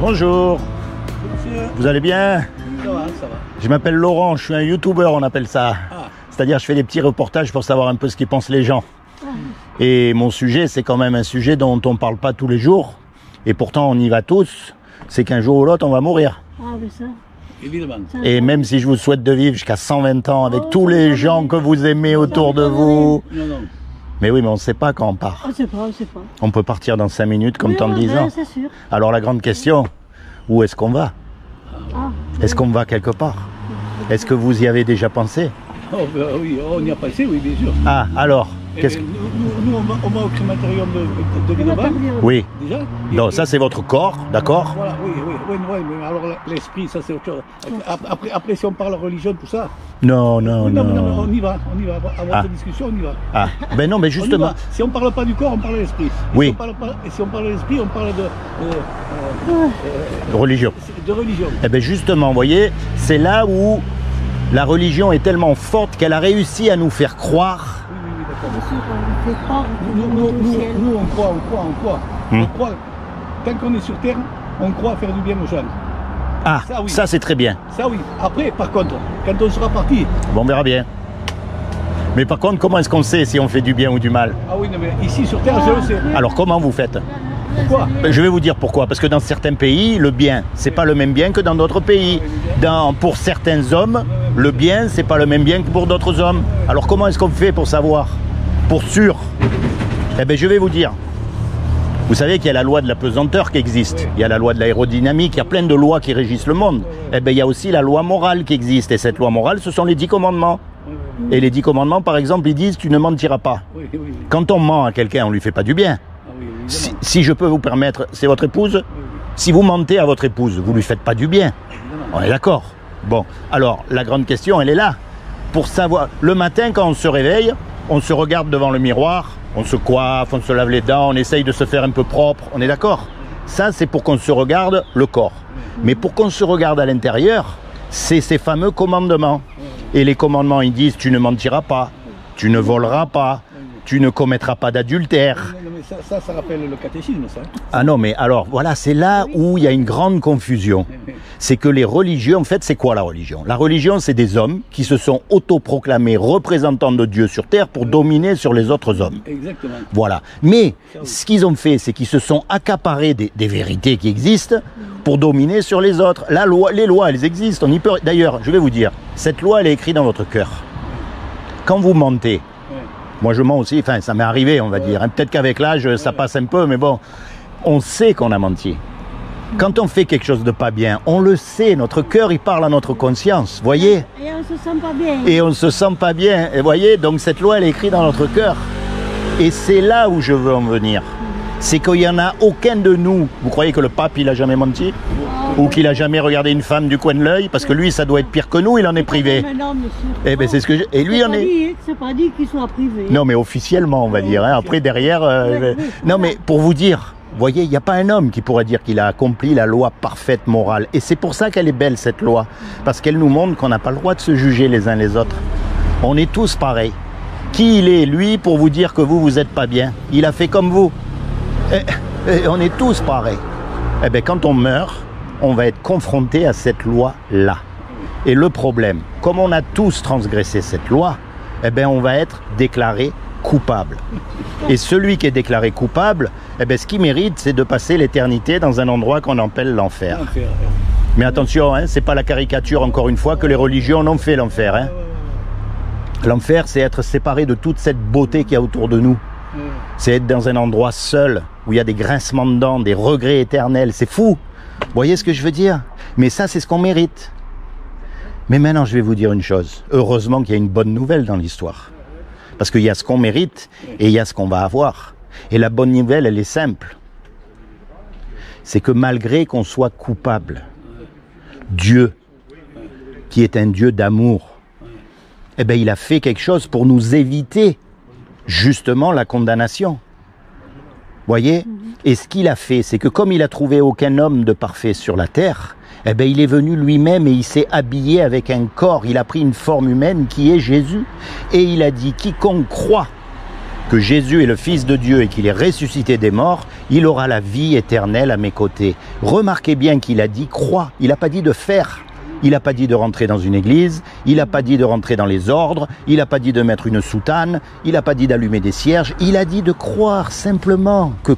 Bonjour. Monsieur. Vous allez bien? Ça va, ça va. Je m'appelle Laurent, je suis un youtubeur, on appelle ça. Ah. C'est-à-dire je fais des petits reportages pour savoir un peu ce qu'ils pensent les gens. Et mon sujet, c'est quand même un sujet dont on ne parle pas tous les jours. Et pourtant, on y va tous. C'est qu'un jour ou l'autre, on va mourir. Ah, mais ça. Évidemment. Et même si je vous souhaite de vivre jusqu'à 120 ans avec tous les gens que vous aimez autour de vous. Non, non. Mais oui, mais on ne sait pas quand on part. On sait pas, on sait pas. On peut partir dans 5 minutes comme Oui, dans 10 ans. c'est sûr. Alors la grande question, où est-ce qu'on va? Ah, Est-ce qu'on va quelque part? Est-ce que vous y avez déjà pensé? Oh, ben, oui, on y a passé, oui, bien sûr. Ah, alors, Et qu'est-ce que... nous, on va au crématorium de Villeurbanne, Oui, déjà. non, ça c'est votre corps, d'accord? Voilà, oui, mais alors l'esprit, ça c'est autre chose. Après, si on parle religion, tout ça. Non, non, Non, non. on y va. À votre Ah. discussion, on y va. Ah, ben non, mais On y justement, va. Si on parle pas du corps, on parle de l'esprit. Oui. Et si on parle de l'esprit, on parle religion. de religion. Eh bien justement, vous voyez, c'est là où la religion est tellement forte qu'elle a réussi à nous faire croire. Oui, d'accord. bien sûr, on fait croire Nous, qu'on monte au ciel. on croit. On croit. Tant qu'on est sur Terre, on croit faire du bien aux gens. Ah, Ça, oui. ça c'est très bien. Ça oui. Après, par contre, quand on sera parti, Bon, on verra bien. Mais par contre, comment est-ce qu'on sait si on fait du bien ou du mal? ah oui, non, mais ici sur Terre, je le sais. Alors comment vous faites? Pourquoi? Je vais vous dire pourquoi. Parce que dans certains pays, le bien, c'est pas le même bien que dans d'autres pays. Pour certains hommes, le bien, c'est pas le même bien que pour d'autres hommes. Alors comment est-ce qu'on fait pour savoir? Pour sûr? Eh bien, je vais vous dire. Vous savez qu'il y a la loi de la pesanteur qui existe. Il y a la loi de l'aérodynamique. Il y a plein de lois qui régissent le monde. Eh bien, il y a aussi la loi morale qui existe. Et cette loi morale, ce sont les 10 commandements. Et les 10 commandements, par exemple, ils disent tu ne mentiras pas. Oui. Quand on ment à quelqu'un, on lui fait pas du bien. Ah oui, évidemment. Si je peux vous permettre, c'est votre épouse. Si vous mentez à votre épouse, vous lui faites pas du bien. On est d'accord? Bon, alors la grande question, elle est là. Pour savoir, le matin quand on se réveille, on se regarde devant le miroir, on se coiffe, on se lave les dents, on essaye de se faire un peu propre. On est d'accord? Ça, c'est pour qu'on se regarde le corps. Mais pour qu'on se regarde à l'intérieur, c'est ces fameux commandements. Et les commandements, ils disent tu ne mentiras pas, tu ne voleras pas, tu ne commettras pas d'adultère. Non, mais ça rappelle le catéchisme, ça. Ah non, mais alors, voilà, c'est là où il y a une grande confusion. C'est que les religieux, en fait, c'est quoi la religion? La religion, c'est des hommes qui se sont autoproclamés représentants de Dieu sur terre pour dominer sur les autres hommes. Exactement. Voilà. Mais ce qu'ils ont fait, c'est qu'ils se sont accaparés des vérités qui existent pour dominer sur les autres. La loi, les lois, elles existent. On y peut... D'ailleurs, je vais vous dire, cette loi, elle est écrite dans votre cœur. Quand vous mentez, moi je mens aussi, enfin ça m'est arrivé, on va dire. Peut-être qu'avec l'âge, ça passe un peu, mais bon, on sait qu'on a menti. Quand on fait quelque chose de pas bien, on le sait, notre cœur, il parle à notre conscience, voyez? Et on se sent pas bien. Et on ne se sent pas bien, et voyez? Donc cette loi, elle est écrite dans notre cœur. Et c'est là où je veux en venir. C'est qu'il n'y en a aucun de nous. Vous croyez que le pape, il a jamais menti? Ou qu'il a jamais regardé une femme du coin de l'œil? Parce que lui, ça doit être pire que nous, il en est privé. Mais non, monsieur. Eh ben c'est ce que je... Et lui, on est... C'est pas dit qu'il soit privé. Non, mais officiellement, on va dire. Hein. Après, derrière... Non, mais pour vous dire, voyez, il n'y a pas un homme qui pourrait dire qu'il a accompli la loi parfaite morale. Et c'est pour ça qu'elle est belle, cette loi. Parce qu'elle nous montre qu'on n'a pas le droit de se juger les uns les autres. On est tous pareils. Qui il est, lui, pour vous dire que vous n'êtes pas bien? Il a fait comme vous. Et on est tous pareils. Eh bien, quand on meurt, on va être confronté à cette loi-là. Et le problème, comme on a tous transgressé cette loi, eh bien, on va être déclaré coupable. Et celui qui est déclaré coupable, eh bien, ce qu'il mérite, c'est de passer l'éternité dans un endroit qu'on appelle l'enfer. Mais attention, hein, c'est pas la caricature, encore une fois, que les religions n'ont fait l'enfer. Hein. L'enfer, c'est être séparé de toute cette beauté qu'il y a autour de nous. C'est être dans un endroit seul, où il y a des grincements de dents, des regrets éternels. C'est fou. Vous voyez ce que je veux dire? Mais ça, c'est ce qu'on mérite. Mais maintenant, je vais vous dire une chose. Heureusement qu'il y a une bonne nouvelle dans l'histoire. Parce qu'il y a ce qu'on mérite et il y a ce qu'on va avoir. Et la bonne nouvelle, elle est simple. C'est que malgré qu'on soit coupable, Dieu, qui est un Dieu d'amour, eh bien, il a fait quelque chose pour nous éviter justement la condamnation. Voyez? Et ce qu'il a fait, c'est que comme il a trouvé aucun homme de parfait sur la terre, eh bien, il est venu lui-même et il s'est habillé avec un corps. Il a pris une forme humaine qui est Jésus. Et il a dit, quiconque croit que Jésus est le Fils de Dieu et qu'il est ressuscité des morts, il aura la vie éternelle à mes côtés. Remarquez bien qu'il a dit crois, il n'a pas dit de faire. Il n'a pas dit de rentrer dans une église, il n'a pas dit de rentrer dans les ordres, il n'a pas dit de mettre une soutane, il n'a pas dit d'allumer des cierges, il a dit de croire simplement que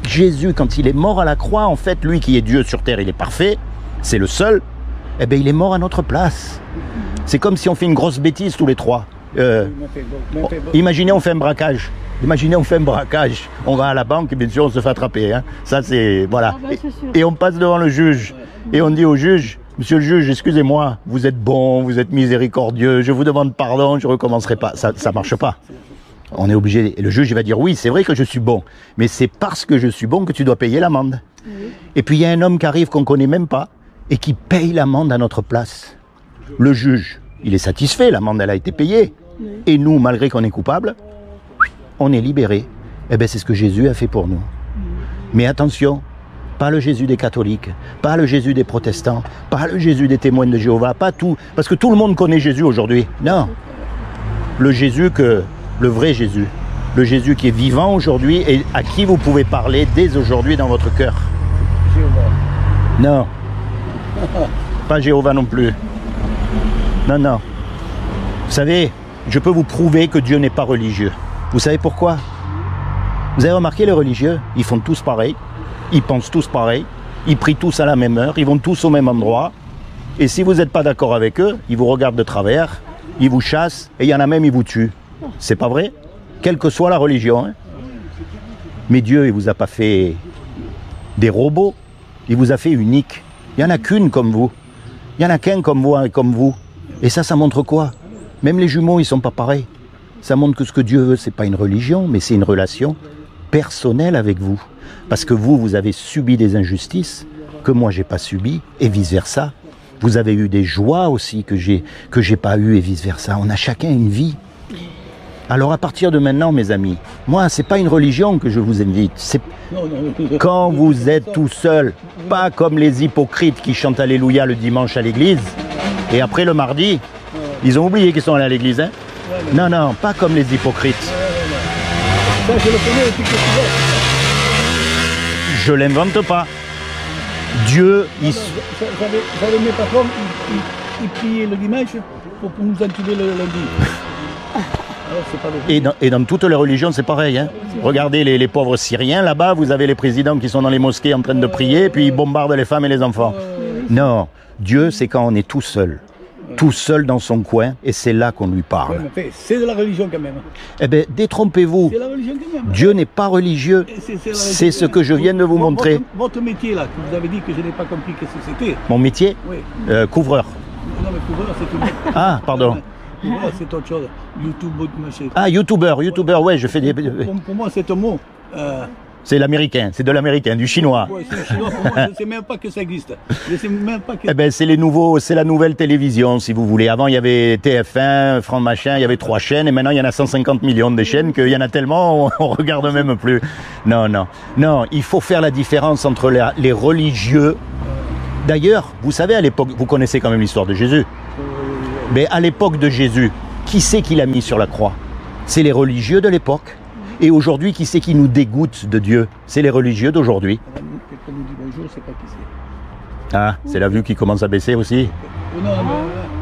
Jésus, quand il est mort à la croix, en fait, lui qui est Dieu sur terre, il est parfait, c'est le seul, eh bien il est mort à notre place. C'est comme si on fait une grosse bêtise tous les trois. Imaginez on fait un braquage. Imaginez on fait un braquage. On va à la banque et bien sûr on se fait attraper. Hein. Ça c'est... Voilà. Et on passe devant le juge. Et on dit au juge, monsieur le juge, excusez-moi, vous êtes bon, vous êtes miséricordieux, je vous demande pardon, je ne recommencerai pas. Ça ne marche pas. On est obligé... Et le juge il va dire, oui, c'est vrai que je suis bon. Mais c'est parce que je suis bon que tu dois payer l'amende. Et puis il y a un homme qui arrive qu'on ne connaît même pas et qui paye l'amende à notre place. Le juge, il est satisfait, l'amende elle a été payée. Et nous, malgré qu'on est coupable, on est libérés. Eh bien, c'est ce que Jésus a fait pour nous. Mais attention, pas le Jésus des catholiques, pas le Jésus des protestants, pas le Jésus des témoins de Jéhovah, pas tout. Parce que tout le monde connaît Jésus aujourd'hui. Non. Le Jésus le vrai Jésus. Le Jésus qui est vivant aujourd'hui et à qui vous pouvez parler dès aujourd'hui dans votre cœur. Jéhovah. Non. Pas Jéhovah non plus. Non, non. Vous savez, je peux vous prouver que Dieu n'est pas religieux. Vous savez pourquoi? Vous avez remarqué les religieux? Ils font tous pareil, ils pensent tous pareil, ils prient tous à la même heure, ils vont tous au même endroit. Et si vous n'êtes pas d'accord avec eux, ils vous regardent de travers, ils vous chassent, et il y en a même, ils vous tuent. C'est pas vrai? Quelle que soit la religion. Hein? Mais Dieu, il vous a pas fait des robots, il vous a fait unique. Il n'y en a qu'une comme vous. Il n'y en a qu'un comme moi et comme vous. Et ça montre quoi? Même les jumeaux, ils ne sont pas pareils. Ça montre que ce que Dieu veut, ce n'est pas une religion, mais c'est une relation personnelle avec vous. Parce que vous avez subi des injustices que moi, je n'ai pas subies, et vice-versa. Vous avez eu des joies aussi que j'ai pas eues, et vice-versa. On a chacun une vie. Alors à partir de maintenant, mes amis, moi, ce n'est pas une religion que je vous invite. C'est quand vous êtes tout seul, pas comme les hypocrites qui chantent Alléluia le dimanche à l'église, et après le mardi, ils ont oublié qu'ils sont allés à l'église, hein? Non, non, pas comme les hypocrites. Ça, je le connais depuis que tu es. Je l'invente pas. Dieu, J'avais mes patrons, ils priaient le dimanche pour nous entuber le lundi. Alors, c'est pas le... Et dans toutes les religions, c'est pareil. Hein? Regardez les pauvres Syriens, là-bas, vous avez les présidents qui sont dans les mosquées en train de prier, puis ils bombardent les femmes et les enfants. Non, Dieu, c'est quand on est tout seul dans son coin, et c'est là qu'on lui parle. Ouais, c'est de la religion quand même. Eh bien, détrompez-vous. C'est la religion quand même. Dieu n'est pas religieux. C'est ce que je viens de vous montrer. Votre métier là, que vous avez dit que je n'ai pas compris qu'est-ce que c'était. Mon métier? Oui. Couvreur. Non, mais couvreur, c'est tout. Ah, pardon. Couvreur, c'est autre chose. YouTube, machin. Ah, youtubeur, ouais, je fais des... Pour moi, c'est un mot. C'est l'américain, c'est de l'américain, du chinois. Ouais, c'est chinois, pour moi, je ne sais même pas que ça existe. Je sais même pas que... Eh ben, c'est la nouvelle télévision, si vous voulez. Avant, il y avait TF1, France Machin, il y avait 3 chaînes, et maintenant, il y en a 150 millions de chaînes qu'il y en a tellement, on regarde même plus. Non, non. Non, il faut faire la différence entre les religieux. D'ailleurs, vous savez, à l'époque, vous connaissez quand même l'histoire de Jésus. Mais à l'époque de Jésus, qui c'est qui l'a mis sur la croix? C'est les religieux de l'époque. Et aujourd'hui, qui c'est qui nous dégoûte de Dieu? C'est les religieux d'aujourd'hui. Quelqu'un nous dit bonjour, c'est pas qui c'est. Ah, c'est la vue qui commence à baisser aussi? Non, mais,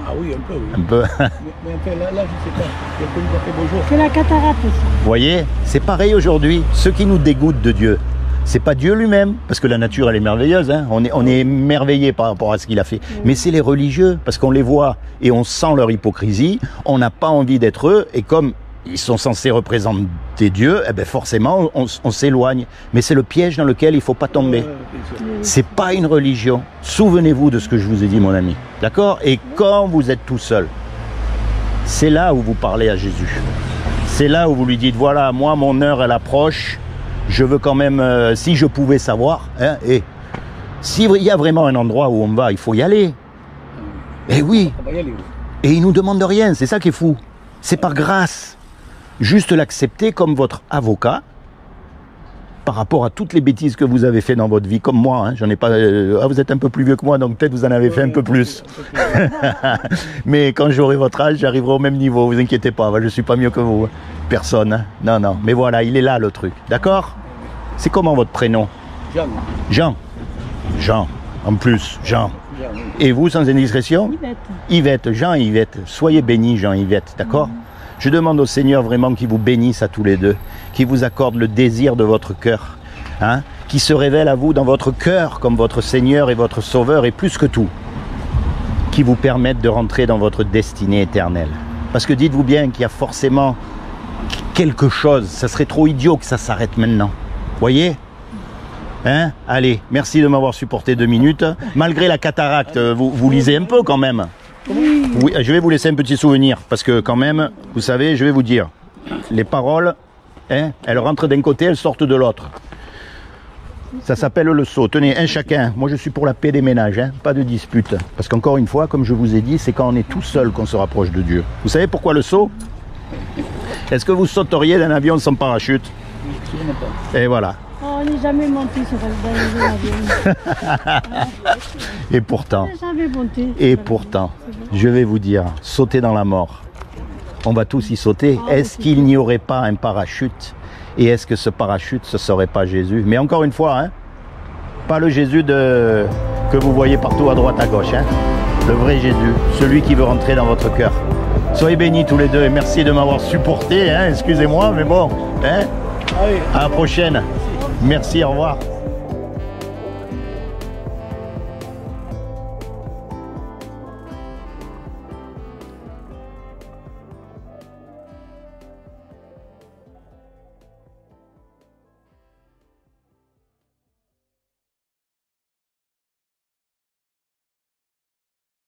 ah oui, un peu, oui. Un peu. Mais enfin, là, je sais pas. Quelqu'un nous a fait bonjour. C'est la cataracte, ça. Vous voyez, c'est pareil aujourd'hui. Ceux qui nous dégoûtent de Dieu, c'est pas Dieu lui-même, parce que la nature, elle est merveilleuse. Hein. On est émerveillé par rapport à ce qu'il a fait. Mais c'est les religieux, parce qu'on les voit et on sent leur hypocrisie. On n'a pas envie d'être eux, et comme ils sont censés représenter Dieu, eh ben forcément, on s'éloigne. Mais c'est le piège dans lequel il ne faut pas tomber. C'est pas une religion. Souvenez-vous de ce que je vous ai dit, mon ami. D'accord? Et quand vous êtes tout seul, c'est là où vous parlez à Jésus. C'est là où vous lui dites, voilà, moi, mon heure, elle approche. Je veux quand même, si je pouvais savoir, hein, et s'il y a vraiment un endroit où on va, il faut y aller. Eh oui. Et il ne nous demande rien, c'est ça qui est fou. C'est par grâce. Juste l'accepter comme votre avocat, par rapport à toutes les bêtises que vous avez fait dans votre vie, comme moi, hein, j'en ai pas. Ah, vous êtes un peu plus vieux que moi, donc peut-être vous en avez fait un peu plus. Mais quand j'aurai votre âge, j'arriverai au même niveau. Vous inquiétez pas, je suis pas mieux que vous. Personne. Hein. Non, non. Mais voilà, il est là le truc. D'accord? C'est comment votre prénom? Jean. Jean. Jean. En plus, Jean. Jean, oui. Et vous, sans indiscrétion? Yvette. Yvette, Jean-Yvette. Soyez bénis, Jean-Yvette, d'accord? Je demande au Seigneur vraiment qu'il vous bénisse à tous les deux, qu'il vous accorde le désir de votre cœur, hein, qu'il se révèle à vous dans votre cœur comme votre Seigneur et votre Sauveur, et plus que tout, qu'il vous permette de rentrer dans votre destinée éternelle. Parce que dites-vous bien qu'il y a forcément quelque chose, ça serait trop idiot que ça s'arrête maintenant. Voyez? Hein? Allez, merci de m'avoir supporté 2 minutes. Malgré la cataracte, vous lisez un peu quand même. Oui. Oui, je vais vous laisser un petit souvenir, parce que quand même, vous savez, je vais vous dire, les paroles, hein, elles rentrent d'un côté, elles sortent de l'autre. Ça s'appelle le sceau. Tenez, un chacun. Moi, je suis pour la paix des ménages, hein, pas de dispute. Parce qu'encore une fois, comme je vous ai dit, c'est quand on est tout seul qu'on se rapproche de Dieu. Vous savez pourquoi le sceau? Est-ce que vous sauteriez d'un avion sans parachute? Absolument pas. Et voilà. Oh, on n'est jamais monté sur l'avion. Et pourtant, On n'est jamais monté. et pourtant, je vais vous dire, sauter dans la mort. On va tous y sauter. Est-ce qu'il n'y aurait pas un parachute? Et est-ce que ce parachute, ce serait pas Jésus? Mais encore une fois, hein, pas le Jésus que vous voyez partout à droite, à gauche. Hein, le vrai Jésus, celui qui veut rentrer dans votre cœur. Soyez bénis tous les deux et merci de m'avoir supporté. Hein, excusez-moi, mais bon. Hein, Allez. à la prochaine. Merci, au revoir.